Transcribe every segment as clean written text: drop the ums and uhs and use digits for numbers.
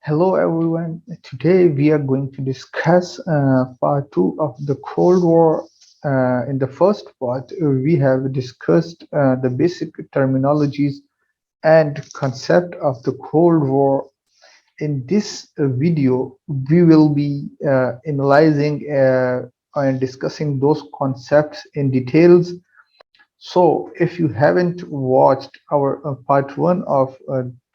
Hello everyone. Today we are going to discuss part two of the Cold War. In the first part, we have discussed the basic terminologies and concept of the Cold War. In this video, we will be analyzing and discussing those concepts in details. So, if you haven't watched our part one of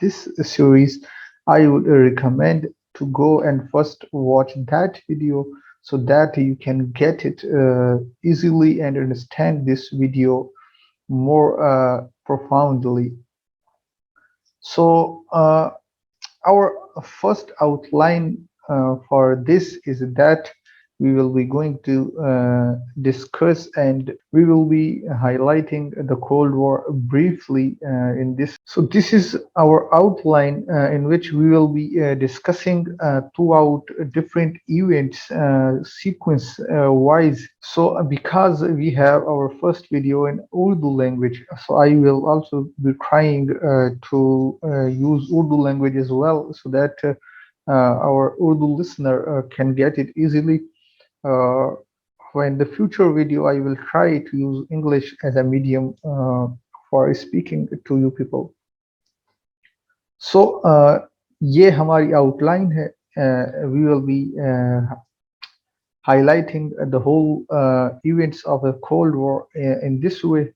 this series, I would recommend to go and first watch that video so that you can get it easily and understand this video more profoundly. So, our first outline for this is that we will be going to discuss and we will be highlighting the Cold War briefly in this. So this is our outline in which we will be discussing throughout different events sequence wise. So because we have our first video in Urdu language, so I will also be trying to use Urdu language as well so that our Urdu listener can get it easily. Uh, when the future video, I will try to use English as a medium for speaking to you people. So ये हमारी outline है. We will be highlighting the whole events of the Cold War in this way.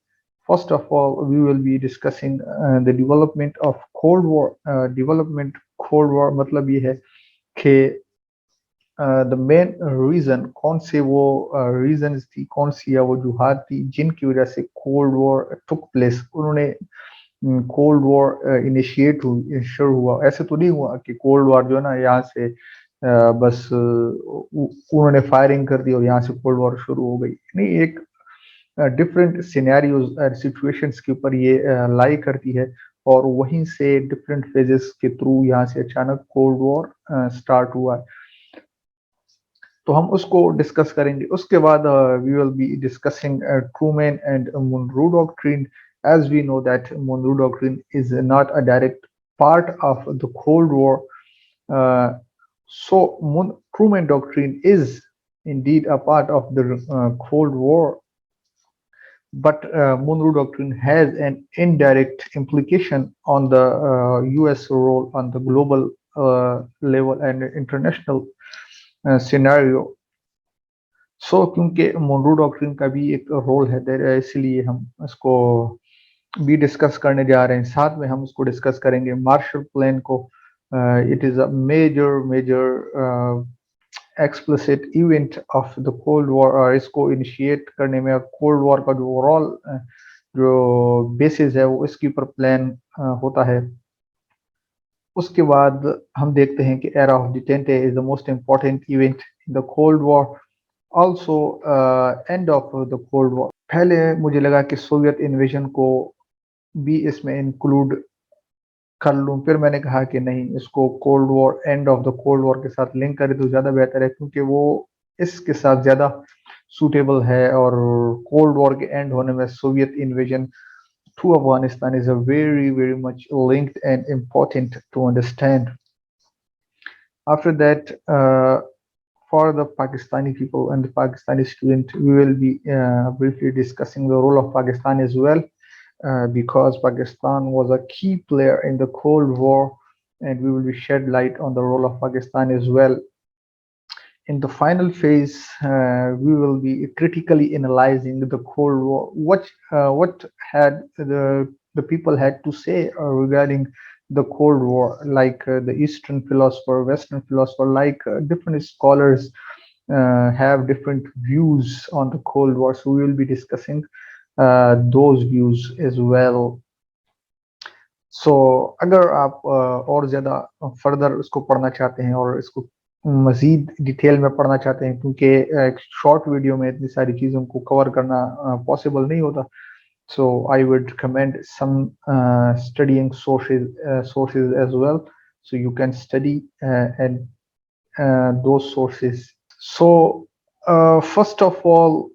First of all, we will be discussing the development of Cold War. Development Cold War मतलब ये है कि the main reason कौन से वो reasons थी, कौन सी है वजूहात थी जिनकी वजह से कोल्ड वॉर टुक प्लेस. उन्होंने कोल्ड वॉर इनिशिएट शुरू हुआ. ऐसे तो नहीं हुआ कि कोल्ड वॉर जो है ना यहाँ से बस उन्होंने फायरिंग कर दी और यहाँ से कोल्ड वॉर शुरू हो गई. नहीं, एक डिफरेंट सिनेरियोज और सिचुएशंस के ऊपर ये लाई करती है और वहीं से डिफरेंट फेजेस के थ्रू यहाँ से अचानक कोल्ड वॉर स्टार्ट हुआ है. तो हम उसको डिस्कस करेंगे. उसके बाद we will be discussing Truman and Monroe doctrine. as we know that Monroe Doctrine is not a direct part of the Cold War. So Truman Doctrine is indeed a part of the Cold War, but Monroe Doctrine has an indirect implication on the US role on the global level and international scenario. सो क्योंकि Monro doctrine का भी एक role है देर, इसलिए हम इसको भी discuss करने जा रहे हैं. साथ में हम उसको डिस्कस करेंगे मार्शल प्लान को. It is a major major explicit event of the cold war. और इसको इनिशिएट करने में कोल्ड वॉर का जो ओवरऑल जो बेसिस है वो इसके ऊपर प्लान होता है. उसके बाद हम देखते हैं कि era of detente is the most important event in the cold war. Also end of the cold war. पहले मुझे लगा कि सोवियत इन्वेजन को भी इसमें इंक्लूड कर लूं, फिर मैंने कहा कि नहीं, इसको cold war and of the cold war के साथ लिंक करें तो ज़्यादा बेहतर है क्योंकि वो इसके साथ ज़्यादा सूटेबल है. और कोल्ड वॉर के एंड होने में Soviet invasion to Afghanistan is a very, very much linked and important to understand. After that, for the Pakistani people and the Pakistani student, we will be briefly discussing the role of Pakistan as well, because Pakistan was a key player in the Cold War, and we will be shed light on the role of Pakistan as well. In the final phase, we will be critically analyzing the Cold War. What had the people had to say regarding the Cold War, like the Eastern philosopher, Western philosopher, like different scholars have different views on the Cold War. So we will be discussing those views as well. सो अगर आप और ज़्यादा further इसको पढ़ना चाहते हैं और इसको मज़ीद डिटेल में पढ़ना चाहते हैं, क्योंकि एक शॉर्ट वीडियो में इतनी सारी चीज़ों को कवर करना पॉसिबल नहीं होता, so I would recommend some studying sources as well, so you can study and those sources. So first of all,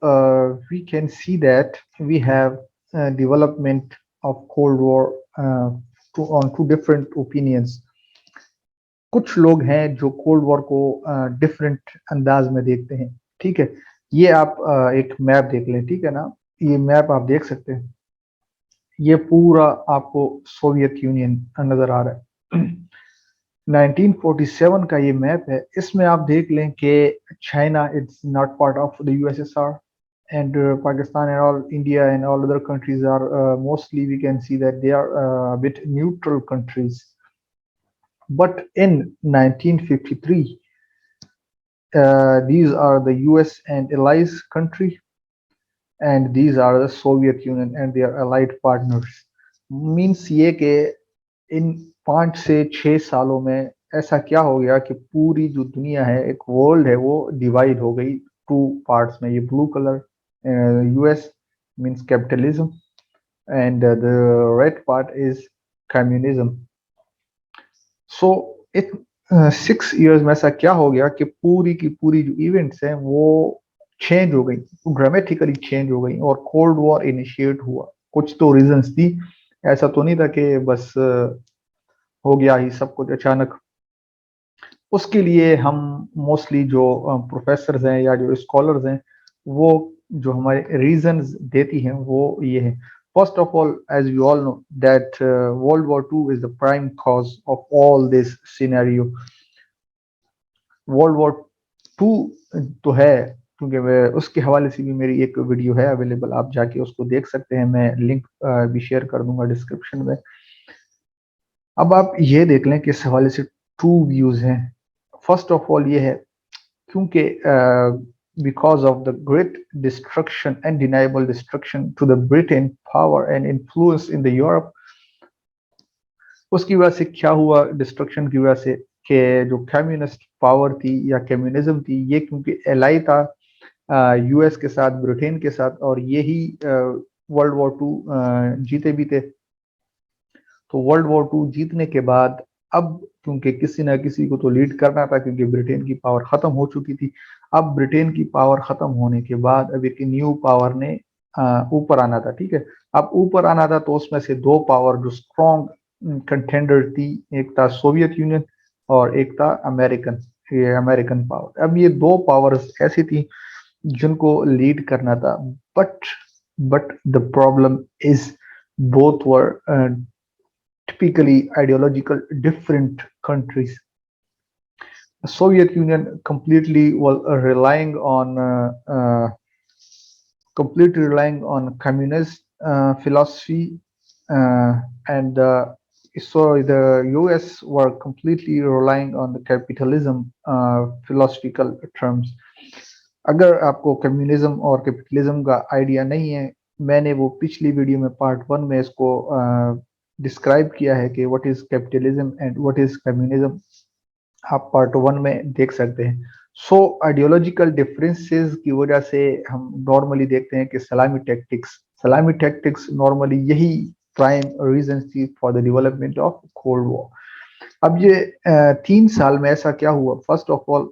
we can see that we have development of Cold War on two different opinions. कुछ लोग हैं जो cold war को different अंदाज में देखते हैं। ठीक है, ये आप एक मैप देख लें, ठीक है ना, ये मैप आप देख सकते हैं, ये पूरा आपको सोवियत यूनियन नजर आ रहा है। 1947 का ये मैप है, इसमें आप देख लें कि China it's not part of the USSR, and Pakistan and all India and all other countries are mostly we can see that they are a bit neutral countries. But in 1953, these are the US and allies country, and these are the Soviet Union and their allied partners. Means ये कि इन 5 से 6 सालों में ऐसा क्या हो गया कि पूरी जो दुनिया है, एक वर्ल्ड है, वो डिवाइड हो गई टू पार्ट्स में। ये blue colour US means capitalism, and the red part is communism. So it 6 years में ऐसा क्या हो गया कि पूरी की पूरी जो इवेंट्स हैं वो चेंज हो गई, ड्रामेटिकली चेंज हो गई, और कोल्ड वॉर इनिशिएट हुआ। कुछ तो रीजंस थी, ऐसा तो नहीं था कि बस हो गया ही सब कुछ अचानक। उसके लिए हम मोस्टली जो प्रोफेसर्स हैं या जो स्कॉलर्स हैं, वो जो हमारे रीजंस देती हैं वो ये है। First of all, as we all know that world war two is the prime cause of all this scenario. World war two तो है, क्योंकि उसके हवाले से भी मेरी एक वीडियो है अवेलेबल, आप जाके उसको देख सकते हैं, मैं लिंक भी शेयर कर दूंगा डिस्क्रिप्शन में। अब आप ये देख लें कि इस हवाले से टू व्यूज हैं। फर्स्ट ऑफ ऑल ये है, क्योंकि because of the great destruction, undeniable destruction to the Britain power and influence in the Europe, उसकी वजह से क्या हुआ, डिस्ट्रक्शन की वजह से, कि जो कम्युनिस्ट पावर थी या कम्युनिज्म थी, ये क्योंकि एलाई था यूएस के साथ, ब्रिटेन के साथ, और यही वर्ल्ड वॉर टू जीते भी थे। तो वर्ल्ड वॉर टू जीतने के बाद अब क्योंकि किसी ना किसी को तो लीड करना था, क्योंकि ब्रिटेन की पावर खत्म हो चुकी थी। अब ब्रिटेन की पावर खत्म होने के बाद अब एक न्यू पावर ने ऊपर आना था। ठीक है, अब ऊपर आना था, तो उसमें से दो पावर जो स्ट्रॉन्ग कंटेंडर थी, एक था सोवियत यूनियन और एक था अमेरिकन, ये अमेरिकन पावर। अब ये दो पावर्स ऐसी थी जिनको लीड करना था, but the problem is both were typically ideological different countries. The Soviet Union completely was relying on communist philosophy, and so the US were completely relying on the capitalism philosophical terms. अगर आपको communism और capitalism का idea नहीं है, मैंने वो पिछली video में पार्ट 1 में इसको डिस्क्राइब किया है कि what is capitalism and what is communism, आप पार्ट 1 में देख सकते हैं। सो आइडियोलॉजिकल डिफरेंसेस की वजह से हम नॉर्मली देखते हैं कि सलामी टैक्टिक्स नॉर्मली यही प्राइम रीजन थी for the development of cold war. अब ये 3 साल में ऐसा क्या हुआ, फर्स्ट ऑफ ऑल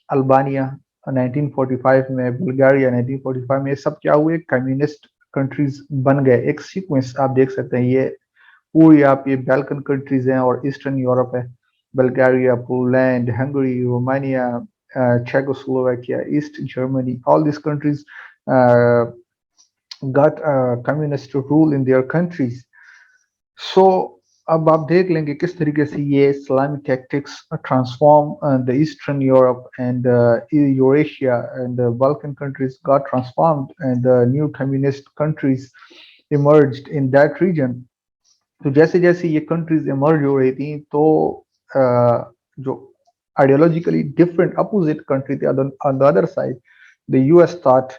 अल्बानिया 1945 में, बुल्गारिया 1945 में, ये सब क्या हुए, कम्युनिस्ट कंट्रीज बन गए। एक सीक्वेंस आप देख सकते हैं, ये पूरी आप ये बैल्कन कंट्रीज हैं और ईस्टर्न यूरोप है, Bulgaria, Poland, Hungary, Romania, Czechoslovakia, East Germany, all these countries got communist rule in their countries. So अब आप देख लेंगे किस तरीके से ये Islamic tactics transform the eastern Europe and Eurasia and the Balkan countries got transformed and the new communist countries emerged in that region. तो जैसे जैसे ये कंट्रीज इमर्ज हो रही थी, तो जो आइडियोलॉजिकली डिफरेंट अपोजिट कंट्री थे on the other side, the US thought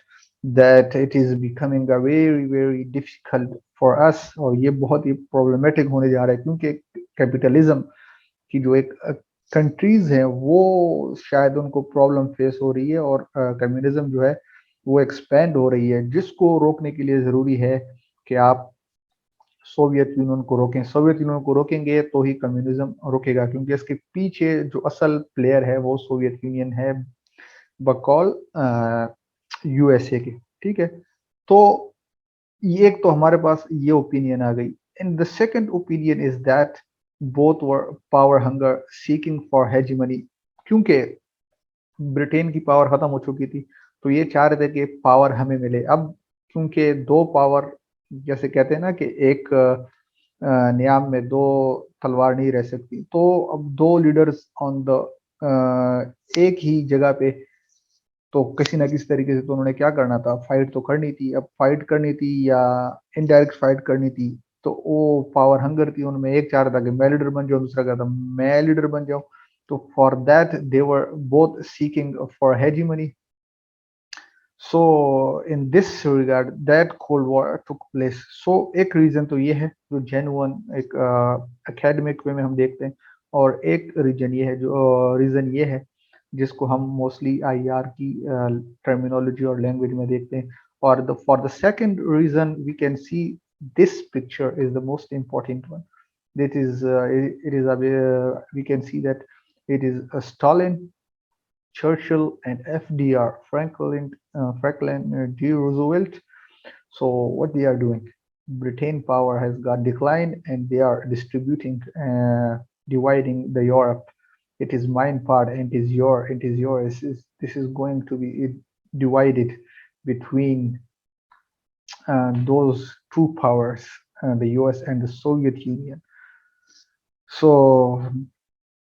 that it is becoming a very difficult for us, और ये बहुत ही प्रॉब्लमेटिक होने जा रहा है, क्योंकि कैपिटलिज्म की जो एक कंट्रीज है वो शायद उनको प्रॉब्लम फेस हो रही है, और कम्युनिज्म जो है वो एक्सपेंड हो रही है, जिसको रोकने के लिए जरूरी है कि आप सोवियत यूनियन को रोकें। सोवियत यूनियन को रोकेंगे तो ही कम्युनिज्म रुकेगा, क्योंकि इसके पीछे जो असल प्लेयर है वो सोवियत यूनियन है, बकौल यूएसए के। ठीक है, तो ये एक तो हमारे पास ये ओपिनियन आ गई। And the second opinion is that both were power hunger seeking for hegemony, क्योंकि ब्रिटेन की पावर खत्म हो चुकी थी, तो ये चाह रहे थे कि पावर हमें मिले। अब क्योंकि दो पावर, जैसे कहते हैं ना कि एक नियाम में दो तलवार नहीं रह सकती, तो अब दो लीडर्स ऑन द एक ही जगह पे, तो किसी ना किसी तरीके से तो उन्होंने क्या करना था, फाइट तो करनी थी। अब फाइट करनी थी या इनडायरेक्ट फाइट करनी थी, तो वो पावर हंगर थी उनमें। एक चाह रहा था कि मैं लीडर बन जाऊं, दूसरा कहता मैं लीडर बन जाऊं। तो for that they were both seeking for hegemony. So in this regard, that Cold War took place. So एक रीजन तो ये है जो जेन्युइन एक एकेडमिक वे में हम देखते हैं, और एक रीजन ये है जो रीजन ये है जिसको हम मोस्टली आईआर की टर्मिनोलॉजी और लैंग्वेज में देखते हैं। और the for the second region we can see this picture is the most important one. That is it is we can see that it is Stalin, Churchill, and FDR, Franklin D. Roosevelt. So what they are doing, Britain power has got declined, and they are dividing the Europe. It is mine part, and it is your, it is yours. This is going to be divided between those two powers, the US and the Soviet Union. So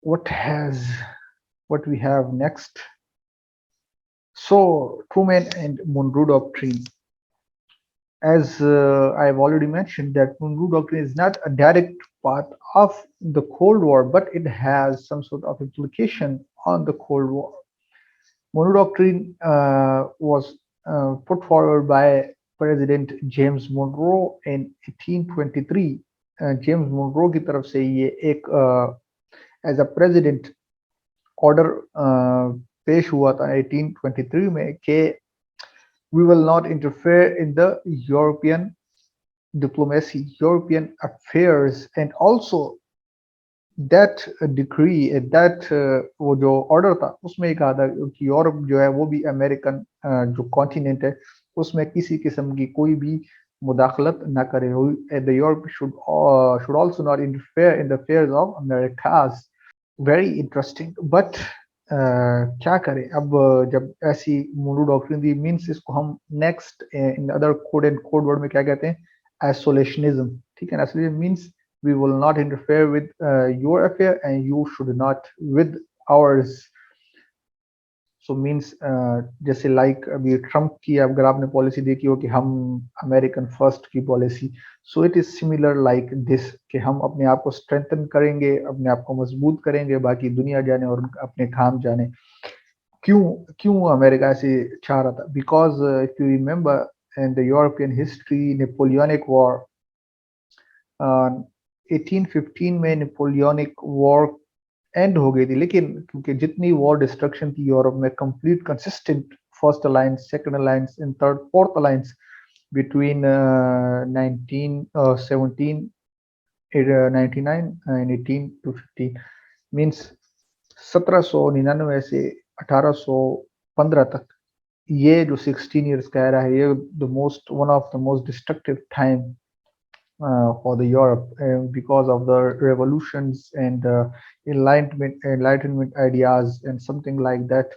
what has what we have next? So Truman and Monroe Doctrine. As I've already mentioned, that Monroe Doctrine is not a direct part of the Cold War, but it has some sort of implication on the Cold War. Monroe Doctrine was put forward by President James Monroe in 1823. James Monroe की तरफ से ये एक as a president order पेश हुआ था 1823 में कि we will not interfere in the European diplomacy, European affairs, and also that decree, that वो जो ऑर्डर था उसमें ये कहा था कि यूरोप जो है वो भी अमेरिकन जो कॉन्टिनेंट है उसमें किसी किस्म की कोई भी मुदाखलत ना करे। The Europe should also not interfere in the affairs of Americas. Very interesting, but क्या करें अब जब ऐसी मोनू डॉक्ट्रिन दी, मीन्स इसको हम next in other code and code word में क्या कहते हैं, आइसोलेशनिज्म। ठीक है ना, isolation means we will not interfere with your affair and you should not with ours. So means जैसे लाइक अभी ट्रम्प की अगर आपने पॉलिसी देखी हो कि हम अमेरिकन फर्स्ट की policy, so it is similar like this कि हम अपने आप को स्ट्रेंथन करेंगे, अपने आप को मजबूत करेंगे, बाकी दुनिया जाने और अपने काम जाने। क्यों क्यों अमेरिका ऐसे चाह रहा था? Because if you remember in the European history, Napoleonic war 1815 में नेपोलियनिक वॉर एंड हो गई थी, लेकिन क्योंकि जितनी वॉर डिस्ट्रक्शन थी यूरोप में, complete consistent first alliance, second alliance and third fourth alliance between 1999 and 18 to 15 means 1799 से 1815 तक, ये जो 16 years कह रहा है, ये the most one of the most destructive time for the Europe because of the revolutions and enlightenment ideas and something like that.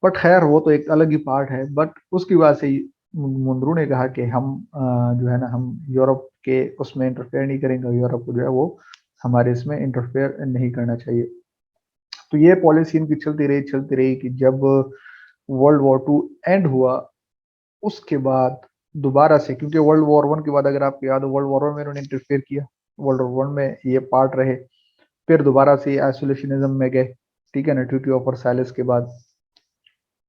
But खैर वो तो एक अलग ही पार्ट है। बट उसकी वजह से मुनरो ने कहा कि हम जो है ना, हम यूरोप के उसमें इंटरफेयर नहीं करेंगे, यूरोप को जो है वो हमारे इसमें इंटरफेयर नहीं करना चाहिए। तो ये पॉलिसी इनकी चलती रही कि जब वर्ल्ड वॉर टू एंड हुआ उसके बाद दोबारा से, क्योंकि वर्ल्ड वॉर वन के बाद अगर आपको याद हो, वर्ल्ड वॉर वन में उन्होंने इंटरफेयर किया, वर्ल्ड वॉर वन में ये पार्ट रहे, फिर दोबारा से आइसोलेशनिज्म में गए, ठीक है ना, ट्रीटी ऑफ वर्साइलेस के बाद,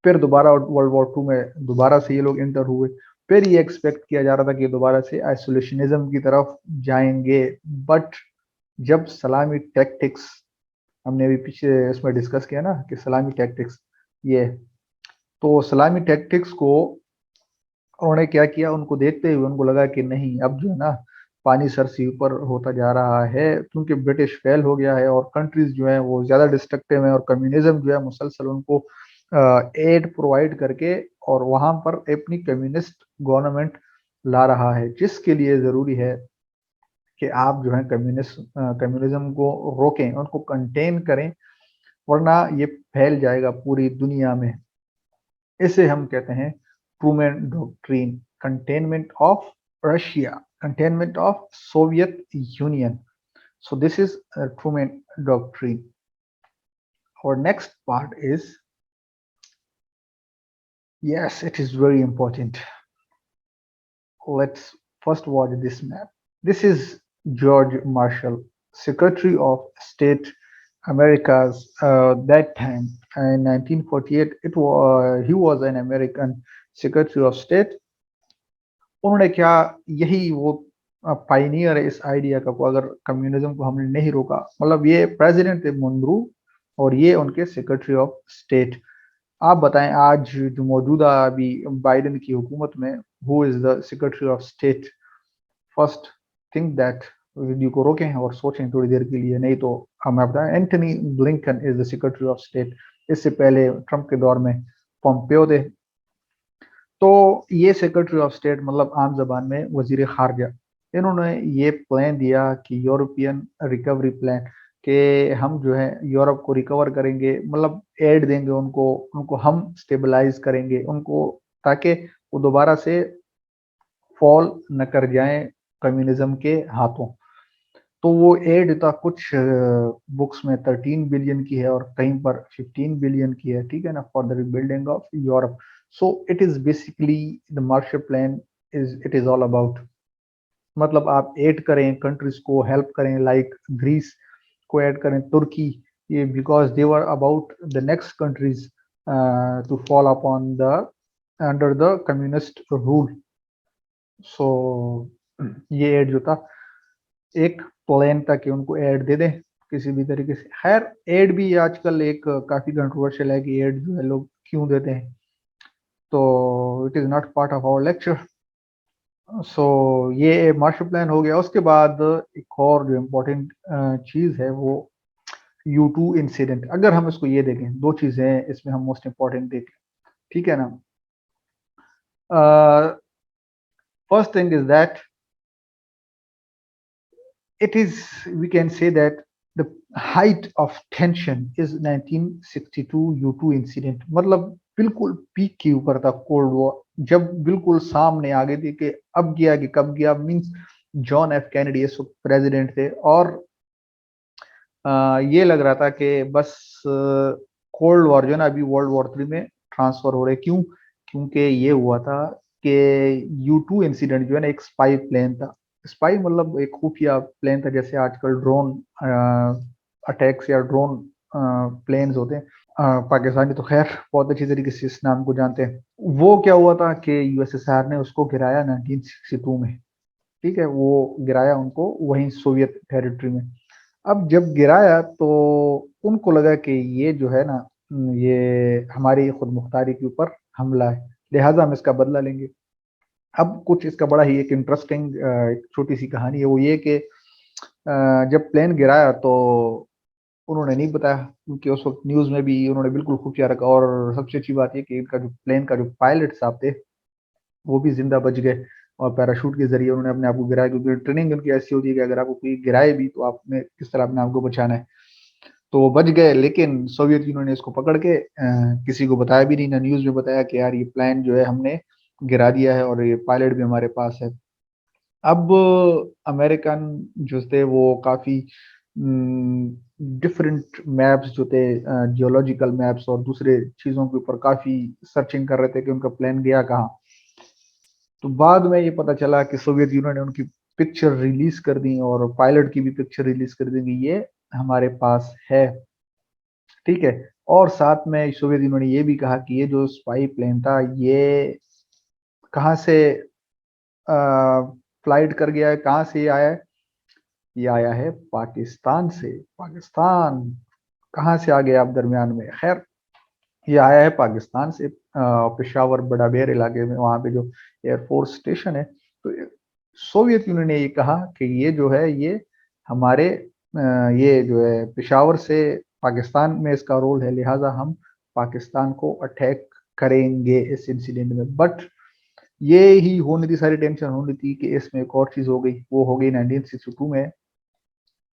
फिर दोबारा वर्ल्ड वॉर टू में दोबारा से ये लोग इंटर हुए, फिर ये एक्सपेक्ट किया जा रहा था कि दोबारा से आइसोलेशनिज्म की तरफ जाएंगे। बट जब सलामी टैक्टिक्स, हमने अभी पीछे इसमें डिस्कस किया ना कि सलामी टैक्टिक्स, ये तो सलामी टैक्टिक्स को उन्होंने क्या किया, उनको देखते हुए उनको लगा कि नहीं, अब जो है ना पानी सर से ऊपर होता जा रहा है, क्योंकि ब्रिटिश फेल हो गया है और कंट्रीज जो है वो ज्यादा डिस्ट्रक्टिव है, और कम्युनिज्म जो है मुसलसल उनको एड प्रोवाइड करके और वहां पर अपनी कम्युनिस्ट गवर्नमेंट ला रहा है, जिसके लिए जरूरी है कि आप जो है कम्युनिज्म को रोकें, उनको कंटेन करें, वरना ये फैल जाएगा पूरी दुनिया में। इसे हम कहते हैं Truman doctrine, containment of Russia, containment of Soviet Union. So this is Truman Doctrine. Our next part is, yes, it is very important. Let's first watch this map. This is George Marshall, Secretary of State, Americas. That time in 1948, he was an American Secretary of State. उन्होंने क्या, यही वो pioneer है इस idea का, अगर communism को हमने नहीं रोका, मतलब ये प्रेसिडेंट थे मुनरू और ये उनके सेक्रेटरी ऑफ स्टेट। आप बताएं आज जो मौजूदा अभी बाइडेन की हुकूमत में, who is the secretary of state? First think that, video को रोकें और सोचें थोड़ी देर के लिए, नहीं तो हमें बताएं। Antony Blinken is the secretary of state. इससे पहले ट्रंप के दौर में पोम्पियो थे। तो ये सेक्रेटरी ऑफ स्टेट मतलब आम जबान में वजीर खारजा, इन्होंने ये प्लान दिया कि यूरोपियन रिकवरी प्लान, कि हम जो है यूरोप को रिकवर करेंगे, मतलब एड देंगे उनको, उनको हम स्टेबलाइज करेंगे उनको, ताकि वो दोबारा से फॉल न कर जाएं कम्युनिज्म के हाथों। तो वो एड था कुछ बुक्स में 13 बिलियन की है और कहीं पर 15 बिलियन की है, ठीक है ना, for the rebuilding of Europe. So it is basically the Marshall plan, is it is all about, मतलब आप ऐड करें कंट्रीज को, हेल्प करें, लाइक ग्रीस को ऐड करें, तुर्की, ये because they were about the next countries to fall upon the under the communist rule. So ये एड जो था एक प्लान था कि उनको एड दे दें किसी भी तरीके से। खैर एड भी आजकल एक काफी कंट्रोवर्शियल है कि एड जो है लोग क्यों देते हैं, तो it is not part of our lecture. So ये मार्शल प्लान हो गया। उसके बाद एक और जो इम्पोर्टेंट चीज है वो U2 इंसिडेंट। अगर हम इसको ये देखें, दो चीजें हैं इसमें हम मोस्ट इम्पोर्टेंट देखें, ठीक है ना। First thing is that it is, we can say that the height of tension is 1962 U2 incident. मतलब बिल्कुल पीक के ऊपर था कोल्ड वॉर, जब बिल्कुल सामने आ गई थी कि अब गया कि कब गया। मींस जॉन एफ कैनेडी इस वक्त प्रेसिडेंट थे और ये लग रहा था कि बस कोल्ड वॉर जो है ना अभी वर्ल्ड वॉर 3 में ट्रांसफर हो रहे। क्यों? क्योंकि ये हुआ था कि U2 इंसिडेंट जो है ना एक स्पाई प्लेन था। स्पाई मतलब एक खुफिया प्लेन था, जैसे आजकल ड्रोन अटैक्स या ड्रोन प्लेन्स होते हैं। पाकिस्तानी तो खैर बहुत अच्छी तरीके से इस नाम को जानते हैं। वो क्या हुआ था कि USSR ने उसको गिराया 1962 में, ठीक है, वो गिराया उनको वहीं सोवियत टेरिटरी में। अब जब गिराया तो उनको लगा कि ये जो है ना, ये हमारी खुद मुख्तारी के ऊपर हमला है, लिहाजा हम इसका बदला लेंगे। अब कुछ इसका बड़ा ही एक इंटरेस्टिंग एक छोटी सी कहानी है, वो ये कि जब प्लेन गिराया तो उन्होंने नहीं बताया, क्योंकि उस वक्त न्यूज में भी उन्होंने बिल्कुल खुफिया रखा। और सबसे अच्छी बात ये कि इनका जो प्लेन का जो पायलट साहब थे वो भी जिंदा बच गए और पैराशूट के जरिए उन्होंने अपने आप को गिराया, क्योंकि ट्रेनिंग उनकी ऐसी होती है कि अगर आपको कोई गिराए भी तो आपने किस तरह अपने आप को बचाना है। तो वो बच गए, लेकिन सोवियत यूनियन ने इसको पकड़ के किसी को बताया भी नहीं, ना न्यूज में बताया कि यार ये प्लान जो है हमने गिरा दिया है और ये पायलट भी हमारे पास है। अब अमेरिकन जो थे वो काफी डिफरेंट मैप्स जो थे, जियोलॉजिकल मैप्स और दूसरे चीजों के ऊपर काफी सर्चिंग कर रहे थे कि उनका प्लान गया कहाँ। तो बाद में ये पता चला कि सोवियत यूनियन ने उनकी पिक्चर रिलीज कर दी और पायलट की भी पिक्चर रिलीज कर दी कि ये हमारे पास है, ठीक है। और साथ में सोवियत यूनियन ने ये भी कहा कि ये जो स्पाई प्लेन था ये कहाँ से फ्लाइट कर गया है, कहाँ से ये आया है? ये आया है पाकिस्तान से। पाकिस्तान कहाँ से आ गया अब दरमियान में? खैर ये आया है पाकिस्तान से, पेशावर बड़ाबेर इलाके में, वहाँ पे जो एयरफोर्स स्टेशन है। तो सोवियत यूनियन ने ये कहा कि ये जो है ये हमारे ये जो है पेशावर से पाकिस्तान में इसका रोल है, लिहाजा हम पाकिस्तान को अटैक करेंगे इस इंसिडेंट में। बट ये ही होनी थी, सारी टेंशन होनी थी कि इसमें एक और चीज हो गई, वो हो गई 1962 में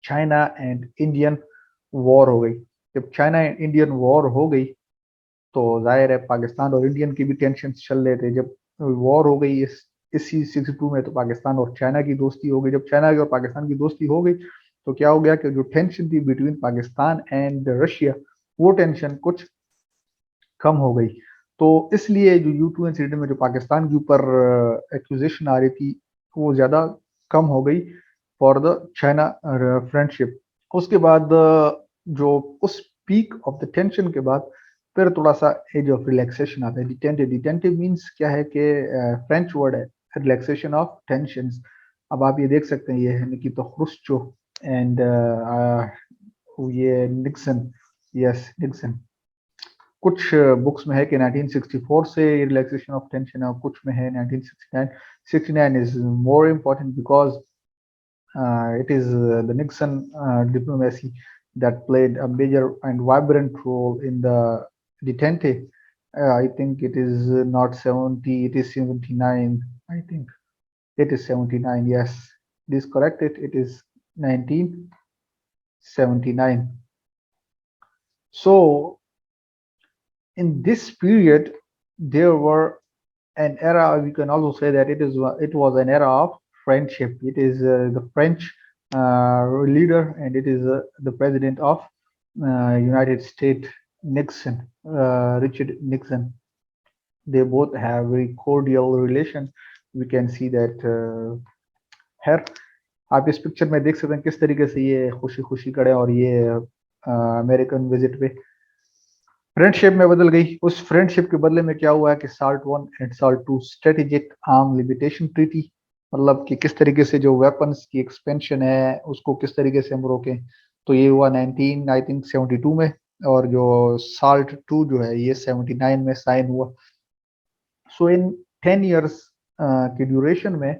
चाइना एंड इंडियन वॉर हो गई। जब चाइना एंड इंडियन वॉर हो गई तो जाहिर है पाकिस्तान और इंडियन की भी टेंशन चल रहे थे। जब वॉर हो गई इसी 62 में, तो पाकिस्तान और चाइना की दोस्ती हो गई। जब चाइना की और पाकिस्तान की दोस्ती हो गई तो क्या हो गया कि जो टेंशन थी बिटवीन पाकिस्तान एंड रशिया, वो टेंशन कुछ कम हो गई। तो इसलिए जो U2 इंसिडेंट में जो पाकिस्तान के ऊपर एक्यूजेशन आ रही थी, वो ज्यादा कम हो गई फॉर द चाइना फ्रेंडशिप। उसके बाद जो उस पीक ऑफ द टेंशन के बाद फिर थोड़ा सा एज ऑफ रिलैक्सेशन आता है। डिटेंटिव, डिटेंटिव मीन्स क्या है कि फ्रेंच वर्ड है, रिलैक्सेशन ऑफ टेंशन। अब आप ये देख सकते हैं, ये है निकिता ख्रुश्चोव एंड ये निक्सन, यस निक्सन। कुछ बुक्स में है कि 1964 से रिलैक्सेशन ऑफ टेंशन है, और कुछ में है 1969। 69 is more important because it is the Nixon diplomacy that played a major and vibrant role in the detente. I think it is not 70, it is 79. I think it is 79. Yes, it is correct. It is 1979. So in this period, there were an era. We can also say that it was an era of friendship. It is the French leader, and it is the president of United States, Nixon, Richard Nixon. They both have very cordial relation. We can see that here. आप इस picture में देख सकते हैं किस तरीके से ये खुशी खुशी खड़े हैं, और ये अमेरिकन विजिट पे फ्रेंडशिप में बदल गई। उस फ्रेंडशिप के बदले में क्या हुआ है कि SALT 1 and SALT 2 strategic arm limitation treaty, मतलब कि किस तरीके से जो वेपन्स की एक्सपेंशन है उसको किस तरीके से हम रोकें। तो ये हुआ 19 आई थिंक 72 में, और जो SALT 2 जो है ये 79 में साइन हुआ। सो इन 10 ईयर्स की ड्यूरेशन में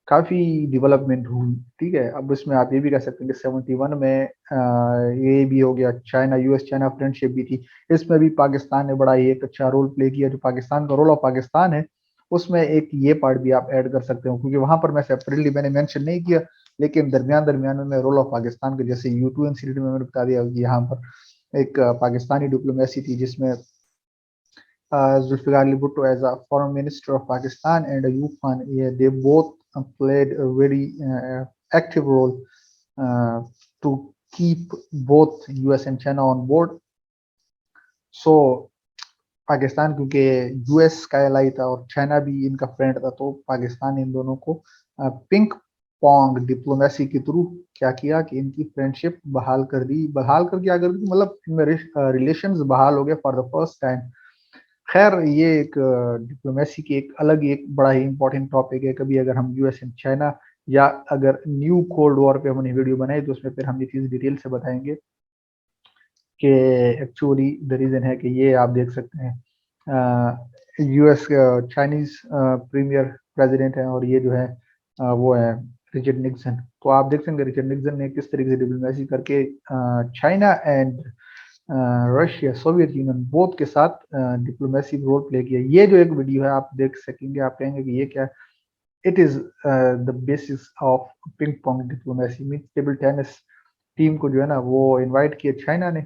काफी डेवलपमेंट हुई। ठीक है, अब इसमें आप ये भी कह सकते हैं कि 71 में ये भी हो गया, चाइना US चाइना फ्रेंडशिप भी थी। इसमें भी पाकिस्तान ने बड़ा ही एक अच्छा रोल प्ले किया। जो पाकिस्तान का रोल ऑफ पाकिस्तान है, उसमें एक ये पार्ट भी आप ऐड कर सकते हो, क्योंकि वहां पर मैं सेपरेटली मैंने मेंशन नहीं किया, लेकिन दरमियान दरमियान में मैं रोल ऑफ पाकिस्तान के, जैसे U2 इंसिडेंट में मैंने बता दिया कि यहाँ पर एक पाकिस्तानी डिप्लोमेसी थी जिसमें Zulfikar Ali Bhutto as a foreign minister of Pakistan and Ayub Khan, yeah, they both played a very active role to keep both US and China on board. So Pakistan क्योंकि US का ally था और China भी इनका friend था, तो पाकिस्तान इन दोनों को पिंक पोंग डिप्लोमेसी के थ्रू क्या किया कि इनकी फ्रेंडशिप बहाल कर दी। बहाल कर क्या कर दी, मतलब इनमें रिलेशंस बहाल हो गए फॉर द फर्स्ट टाइम। खैर ये एक डिप्लोमेसी की एक अलग ही एक बड़ा ही इंपॉर्टेंट टॉपिक है। कभी अगर हम US एंड चाइना या अगर न्यू कोल्ड वॉर पे हमने वीडियो बनाई तो उसमें फिर हम ये चीज डिटेल से बताएंगे कि एक्चुअली द रीजन है कि ये आप देख सकते हैं US चाइनीज प्रीमियर प्रेसिडेंट है, और ये जो है वो है रिचर्ड निक्सन। तो आप देख सकते हैं रिचर्ड निक्सन ने किस तरीके से डिप्लोमेसी करके China and Russia, Soviet union both के साथ डिप्लोमेसी रोल प्ले किया। ये जो एक वीडियो है आप देख सकेंगे, आप कहेंगे कि ये क्या, it is the basis of ping pong diplomacy. Mean table tennis team को जो है ना वो इनवाइट किया चाइना ने,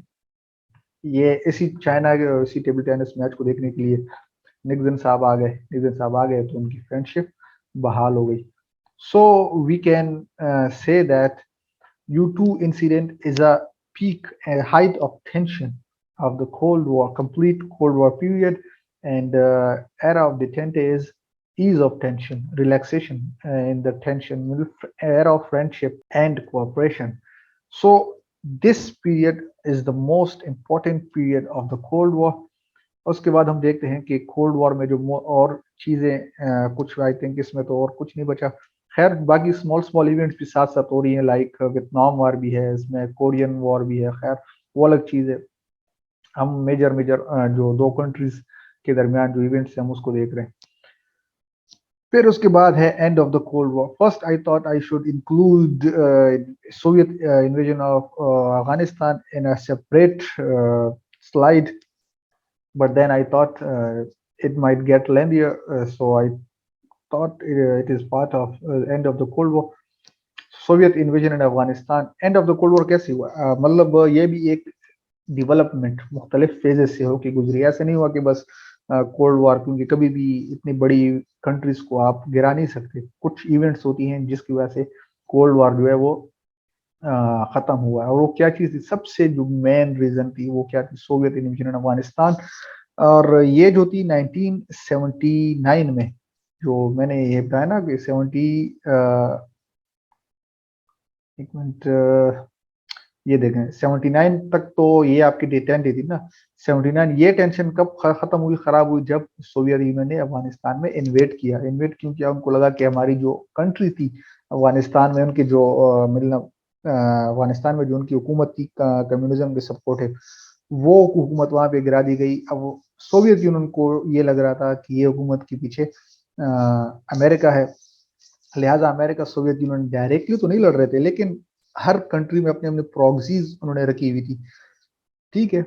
ये इसी चाइना के इसी टेबल टेनिस मैच को देखने के लिए निक्सन साहब आ गए। निक्सन साहब आ गए तो उनकी फ्रेंडशिप बहाल हो गई। So we can say that U2 incident is a peak and height of tension of the Cold War, complete Cold War period, and era of detente is ease of tension, relaxation in the tension, era of friendship and cooperation. So this period is the most important period of the Cold War. उसके बाद हम देखते हैं कि cold war में जो और चीजें कुछ आई थिंक इसमें तो और कुछ नहीं बचा। खैर बाकी स्मॉल स्मॉल इवेंट्स भी साथ साथ हो रही हैं, लाइक वियतनाम वॉर भी है, इसमें कोरियन वॉर भी है। खैर वो अलग चीज है। हम मेजर मेजर जो दो कंट्रीज के दरमियान जो इवेंट्स हैं हम उसको देख रहे हैं। फिर उसके बाद है and of the cold war. First I thought I should include Soviet invasion of Afghanistan in a separate slide, but then I thought it might get lengthier, so I thought it is part of end of the Cold War. Soviet invasion in Afghanistan, and of the cold war कैसे हुआ? मतलब ये भी एक development मुख्तलिफ phases से होके गुजरी। ऐसे नहीं हुआ कि बस कोल्ड वॉर, क्योंकि कभी भी इतनी बड़ी कंट्रीज को आप गिरा नहीं सकते। कुछ इवेंट्स होती हैं जिसकी वजह से कोल्ड वॉर जो है वो खत्म हुआ है। और वो क्या चीज थी? सबसे जो मेन रीजन थी वो क्या थी? सोवियत इन्वेजन इन अफगानिस्तान। और ये जो थी 1979 में, जो मैंने ये बताया ना कि 70 एक मिनट, ये देखें 79 तक तो ये आपकी टेंटी थी ना। 79 ये टेंशन कब खत्म हुई, खराब हुई? जब सोवियत यूनियन ने अफगानिस्तान में इन्वेट किया। इन्वेट क्यों किया? उनको लगा कि हमारी जो कंट्री थी अफगानिस्तान में, उनकी जो अफगानिस्तान में जो उनकी हुकूमत थी कम्युनिज्म के सपोर्टिव, वो हुकूमत वहां पे गिरा दी गई। अब सोवियत यूनियन को ये लग रहा था कि ये हुकूमत के पीछे अमेरिका है, लिहाजा अमेरिका सोवियत यूनियन डायरेक्टली तो नहीं लड़ रहे थे, लेकिन हर कंट्री में अपने अपने प्रॉक्सीज उन्होंने रखी हुई थी। ठीक है।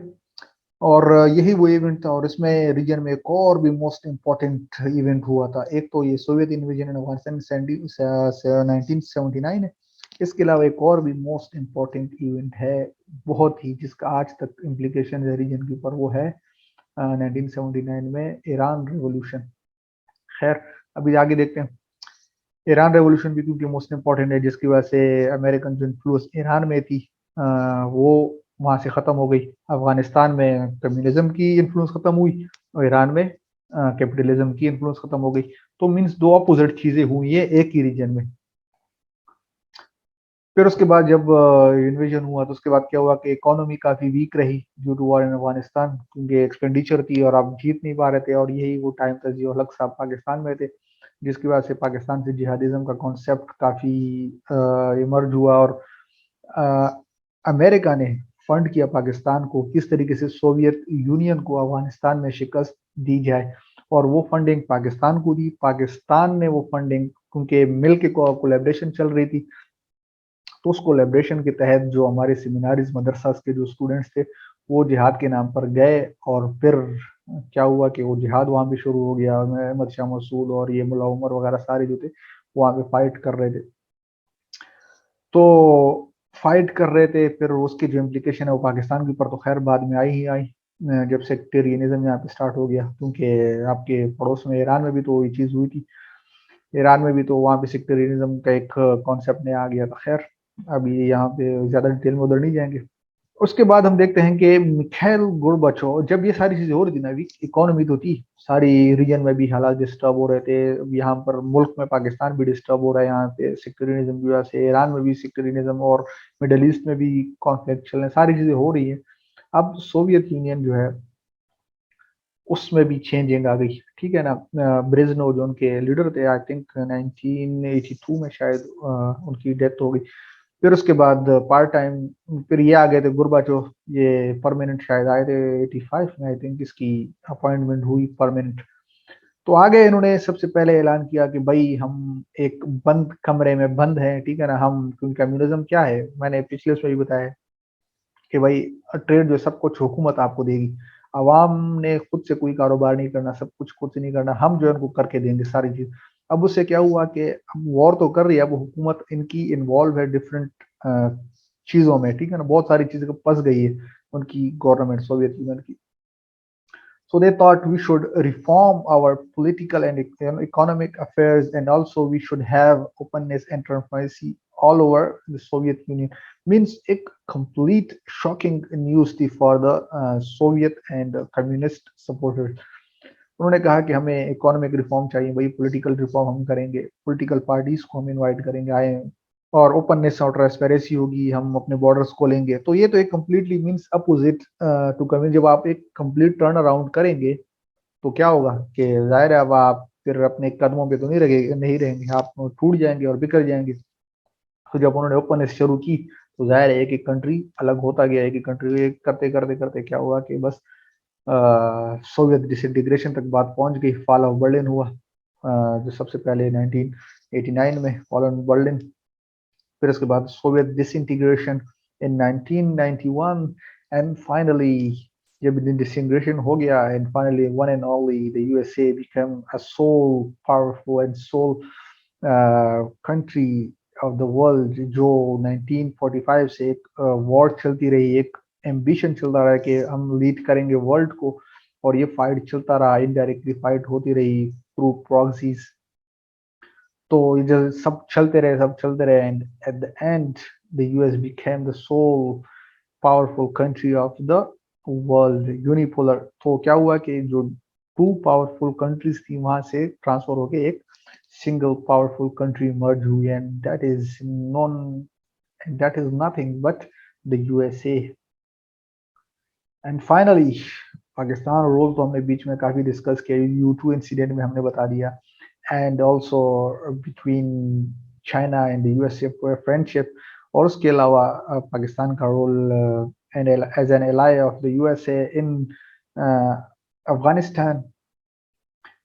और यही वो इवेंट था। और इसमें रीजन में एक और भी मोस्ट इम्पोर्टेंट इवेंट हुआ था। एक तो ये सोवियत इन्वेजन इन अफगानिस्तान 1979 है। इसके अलावा एक और भी मोस्ट इम्पोर्टेंट इवेंट है, बहुत ही, जिसका आज तक इम्प्लीकेशन है रीजन के ऊपर, वो है 1979 में ईरान रेवोल्यूशन। खैर, अभी आगे देखते हैं। ईरान रेवोल्यूशन भी क्योंकि मोस्ट इम्पोर्टेंट है, जिसकी वजह से अमेरिकन जो इन्फ्लुएंस ईरान में थी वो वहां से खत्म हो गई। अफगानिस्तान में कम्युनिज्म की इन्फ्लुएंस खत्म हुई और ईरान में कैपिटलिज्म की इन्फ्लुएंस खत्म हो गई। तो मीन्स दो अपोजिट चीजें हुई है एक ही रीजन में। फिर उसके बाद जब इन्वेजन हुआ तो उसके बाद क्या हुआ कि इकोनॉमी काफी वीक रही due to war in Afghanistan, क्योंकि एक्सपेंडिचर थी और आप जीत नहीं पा रहे थे। और यही वो टाइम था जो अलग साहब पाकिस्तान में थे, जिसकी वजह से पाकिस्तान से जिहादिज्म का कॉन्सेप्ट काफी इमर्ज हुआ। और अ, अमेरिका ने फंड किया पाकिस्तान को, किस तरीके से सोवियत यूनियन को अफगानिस्तान में शिकस्त दी जाए। और वो फंडिंग पाकिस्तान को दी। पाकिस्तान ने वो फंडिंग, क्योंकि मिल के कोलैबोरेशन चल रही थी, तो उस कोलैबोरेशन के तहत जो हमारे सेमिनारीज मदरसा के जो स्टूडेंट्स थे वो जिहाद के नाम पर गए। और फिर क्या हुआ कि वो जिहाद वहां पे शुरू हो गया। अहमद शाह मसूद और ये मुल्ला उमर वगैरह सारे जो थे वहां पे फाइट कर रहे थे। तो फाइट कर रहे थे, फिर उसकी जो इम्प्लीकेशन है वो पाकिस्तान के ऊपर तो खैर बाद में आई ही आई, जब सेक्टेरियनिज्म यहाँ पे स्टार्ट हो गया। क्योंकि आपके पड़ोस में ईरान में भी तो ये चीज हुई थी। ईरान में भी तो वहाँ पे सेक्टेरियनिज्म का एक कॉन्सेप्ट नया आ गया था। खैर, अभी यहाँ पे ज्यादा डिटेल में उधर नहीं जाएंगे। उसके बाद हम देखते हैं कि मिखाइल गोर्बाचोव, जब ये सारी चीजें हो रही थी ना, अभी इकोनॉमी तो थी, सारी रीजन में भी हालात डिस्टर्ब हो रहे थे। यहाँ पर मुल्क में पाकिस्तान भी डिस्टर्ब हो रहा है, यहाँ पे सेक्टेरियनिज्म की वजह से ईरान में भी सेक्टेरियनिज्म, और मिडल ईस्ट में भी कॉन्फ्लिक्ट चल रहे हैं, सारी चीजें हो रही है। अब सोवियत यूनियन जो है उसमें भी चेंजिंग आ गई। ठीक है ना। ब्रेजनो जो उनके लीडर थे, आई थिंक 1982 में शायद उनकी डेथ हो गई। फिर उसके बाद पार्ट टाइम फिर ये आ गए थे गुरबाचोव, ये परमानेंट शायद आए थे 85 में, आई थिंक इसकी अपॉइंटमेंट हुई परमानेंट। तो आगे इन्होंने सबसे पहले ऐलान किया कि भाई हम एक बंद कमरे में बंद हैं। ठीक है ना। हम, क्योंकि कम्युनिज्म क्या है, मैंने पिछले उसमें भी बताया कि भाई ट्रेड जो सब कुछ हुकूमत आपको देगी, आवाम ने खुद से कोई कारोबार नहीं करना, सब कुछ खुद से नहीं करना, हम जो है उनको करके देंगे सारी चीज। अब उससे क्या हुआ कि अब वॉर तो कर रही है, अब हुकूमत इनकी इन्वॉल्व है डिफरेंट चीजों में। ठीक है ना। बहुत सारी चीजें फंस गई है उनकी गवर्नमेंट, सोवियत यूनियन की। So they thought we should reform our political and economic affairs, and also we should have openness and transparency all over the Soviet Union. Means a complete shocking news थी for the Soviet and communist supporters. उन्होंने कहा कि हमें economic reform चाहिए, वही political reform हम करेंगे, political parties को हम इनवाइट करेंगे आए, और ओपननेस और ट्रांसपेरेंसी होगी, हम अपने बॉर्डर्स खोलेंगे। तो ये तो एक completely means opposite to communism. जब आप एक कंप्लीट टर्न अराउंड करेंगे तो क्या होगा कि जाहिर है अब आप फिर अपने कदमों पे तो नहीं रहेंगे, आप टूट जाएंगे और बिखर जाएंगे। तो जब उन्होंने ओपननेस शुरू की तो जाहिर है एक एक कंट्री अलग होता गया। एक एक कंट्री करते करते करते क्या हुआ कि बस सोवियत डिसइंटीग्रेशन तक बात पहुंच गई। फॉल ऑफ बर्लिन हुआ, जो सबसे पहले 1989 में फॉल ऑफ बर्लिन। फिर उसके बाद Soviet disintegration in 1991, and finally जब disintegration हो गया and finally one and only the USA became a sole powerful and sole country of the world जो 1945 से एक वॉर चलती रही, एक एम्बिशन चलता रहा कि हम लीड करेंगे वर्ल्ड को, और ये फाइट चलता रहा, इनडायरेक्टली फाइट होती रही थ्रू प्रॉक्सीज। तो ये जो सब चलते रहे and at the end the US became the sole powerful country of the world unipolar. तो क्या हुआ कि जो टू पावरफुल कंट्रीज थी वहां से ट्रांसफर होके एक single powerful country merge हुई, and that is nothing but the USA। And finally Pakistan role तो हमने बीच में काफी डिस्कस किया, U2 इंसिडेंट में हमने बता दिया, and also between China and the USA friendship, और उसके अलावा पाकिस्तान का role and as an ally of the USA in Afghanistan,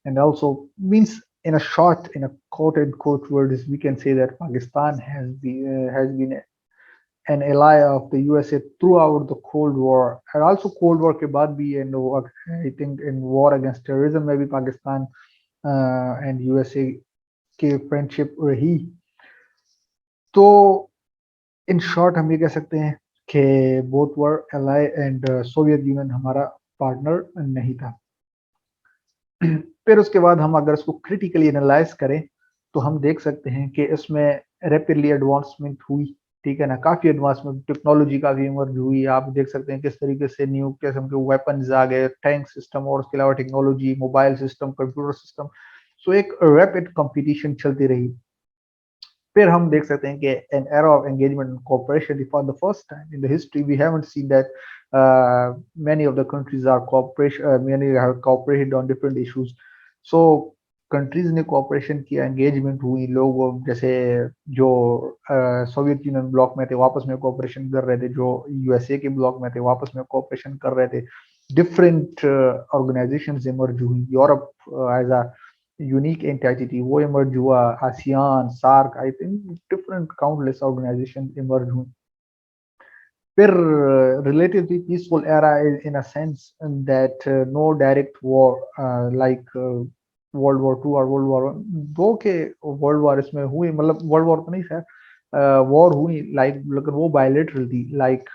and also means in a short, in a quote and quote words, we can say that Pakistan has been an ally of the USA throughout the Cold War, and also Cold War के बाद भी, and I think in war against terrorism में भी Pakistan and USA की friendship रही। तो in short हम ये कह सकते हैं कि both were ally and Soviet union हमारा पार्टनर नहीं था। फिर उसके बाद हम अगर इसको क्रिटिकली एनालाइज करें तो हम देख सकते हैं कि इसमें रैपिडली एडवांसमेंट हुई, ठीक है ना, काफी एडवांसमेंट, टेक्नोलॉजी काफी इमर्ज हुई। आप देख सकते हैं किस तरीके से न्यू किस्म के वेपन्स आ गए, टैंक सिस्टम, और उसके अलावा technology, mobile system, computer system. So एक रैपिड कंपटीशन चलती रही। फिर हम देख सकते हैं कि an era of engagement and cooperation, for the first time in the history we haven't seen that many of the countries are cooperation, many have cooperated on different issues। so countries ने cooperation किया, engagement हुई, लोग जैसे जो Soviet union block में थे आपस में कोऑपरेशन कर रहे थे, जो यूएसए के ब्लॉक में थे आपस में कोऑपरेशन कर रहे थे। डिफरेंट ऑर्गेनाइजेशंस इमर्ज हुई, Europe as a unique entity वो इमर्ज हुआ, ASEAN, SAARC, I think different countless organisation emerge हुई। फिर relatively peaceful era in a sense that no direct war like world war two और world war दो के world war इसमें हुई, मतलब वर्ल्ड वॉर तो नहीं सर, वॉर हुई लाइक, लेकिन वो बायलेटरल थी, like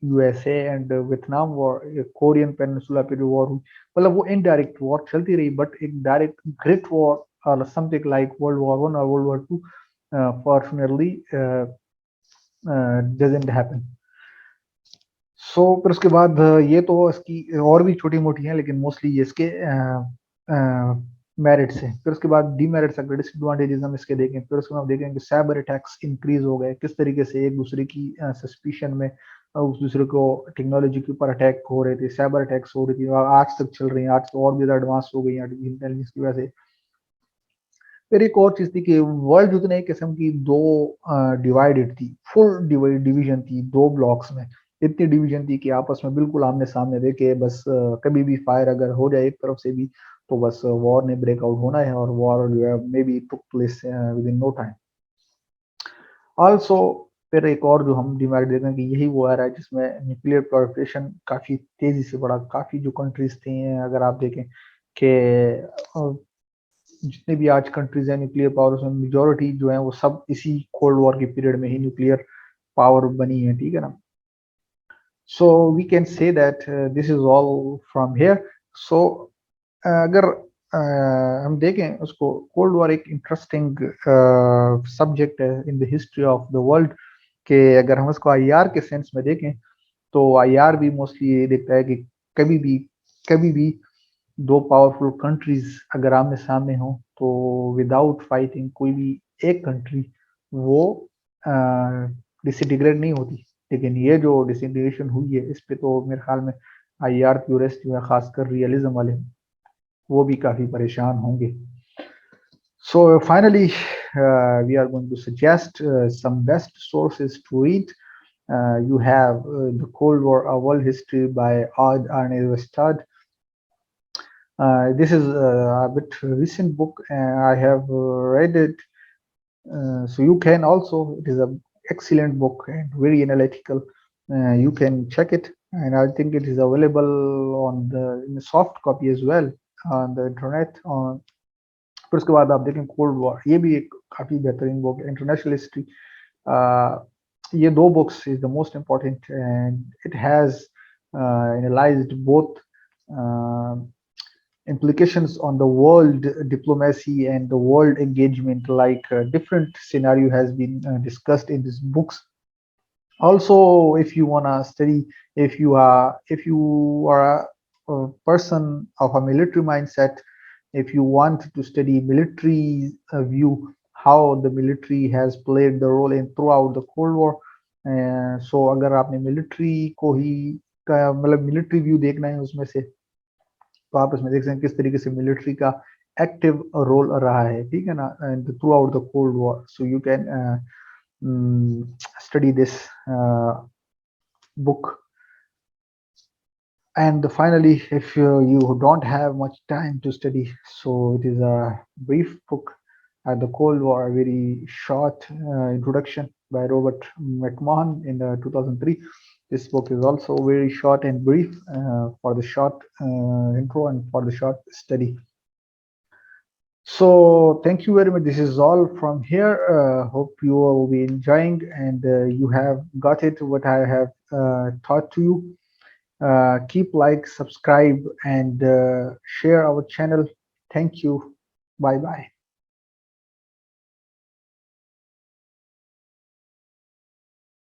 USA and Vietnam war, Korean peninsula पे जो वॉर हुई, मतलब वो इनडायरेक्ट वॉर चलती रही, बट एक डायरेक्ट ग्रेट वॉर और something like world war one और world war two fortunately doesn't happen. So फिर उसके बाद ये तो इसकी और भी छोटी मोटी हैं, लेकिन मोस्टली ये इसके मेरिट्स हैं। फिर उसके बाद डीमेरिट्स, अगर डिसएडवांटेजेस हम इसके देखें, फिर उसके बाद देखें कि साइबर अटैक्स इंक्रीज हो गए, किस तरीके से एक दूसरे की सस्पिशन में उस दूसरे को टेक्नोलॉजी के ऊपर अटैक हो रहे थे, साइबर अटैक्स हो रही थी, और आज तक चल रही है, आज तो और भी ज्यादा एडवांस हो गई है इंटेलिजेंस की वजह से। फिर एक और चीज थी कि वर्ल्ड उतने एक किस्म की दो डिवाइडेड थी, फुल डिवीजन थी, दो ब्लॉक्स में इतनी डिवीजन थी कि आपस में बिल्कुल आमने सामने थे कि बस कभी भी फायर अगर हो जाए एक तरफ से भी तो बस वॉर ने ब्रेकआउट होना है, और वॉर जो है may be took place within no time. Also फिर एक और जो हम डिमांड देते हैं कि यही वो आ रहा है जिसमें न्यूक्लियर प्रोलिफरेशन काफी तेजी से बढ़ा। काफी जो कंट्रीज थी, अगर आप देखें कि जितने भी आज कंट्रीज हैं न्यूक्लियर पावर, उसमें मेजोरिटी जो है वो सब इसी कोल्ड वॉर के पीरियड में ही न्यूक्लियर पावर बनी है, ठीक है ना। So we can say that this is all from here. So अगर हम देखें उसको, कोल्ड वॉर एक इंटरेस्टिंग सब्जेक्ट है in the history of the world, के अगर हम उसको आईआर के सेंस में देखें तो आईआर भी मोस्टली ये देखता है कि कभी भी कभी भी दो पावरफुल कंट्रीज अगर आमने सामने हो तो विदाउट फाइटिंग कोई भी एक कंट्री वो डिसइंटीग्रेट नहीं होती। लेकिन ये जो डिसइंटीग्रेशन हुई है इस पे तो मेरे ख्याल में आईआर प्यूरिस्ट जो है, खासकर रियलिज्म वाले, वो भी काफी परेशान होंगे। So finally, we are going to suggest some best sources to read. You have The Cold War, A World History by Odd Arne Westad. This is a bit recent book, and I have read it. So you can also, it is an excellent book and very analytical. You can check it. and I think it is available on the in a soft copy as well on the internet. On फिर उसके बाद आप देखें cold war, ये भी एक काफी बेहतरीन बुक है, इंटरनेशनल हिस्ट्री। ये दो books is the most important and it has analyzed both uh, implications on the world diplomacy and the world engagement, like different scenario has been discussed in these books. Also, if you want to study, if you are a person of a military mindset, if you want to study military view, how the military has played the role in throughout the Cold War, so अगर आपने military को ही का मतलब military view देखना है उसमें से, तो आप इसमें देख सकते हैं किस तरीके से मिलिट्री का एक्टिव रोल रहा है, ठीक है ना, and through out the cold war, so you can study this book. And finally, if you don't have much time to study, so it is a brief book at the Cold War, a very short introduction by Robert McMahon in 2003. This book is also very short and brief for the short intro and for the short study. So thank you very much. This is all from here. Hope you will be enjoying and you have got it what I have taught to you. Keep like, subscribe, and share our channel. Thank you. Bye bye.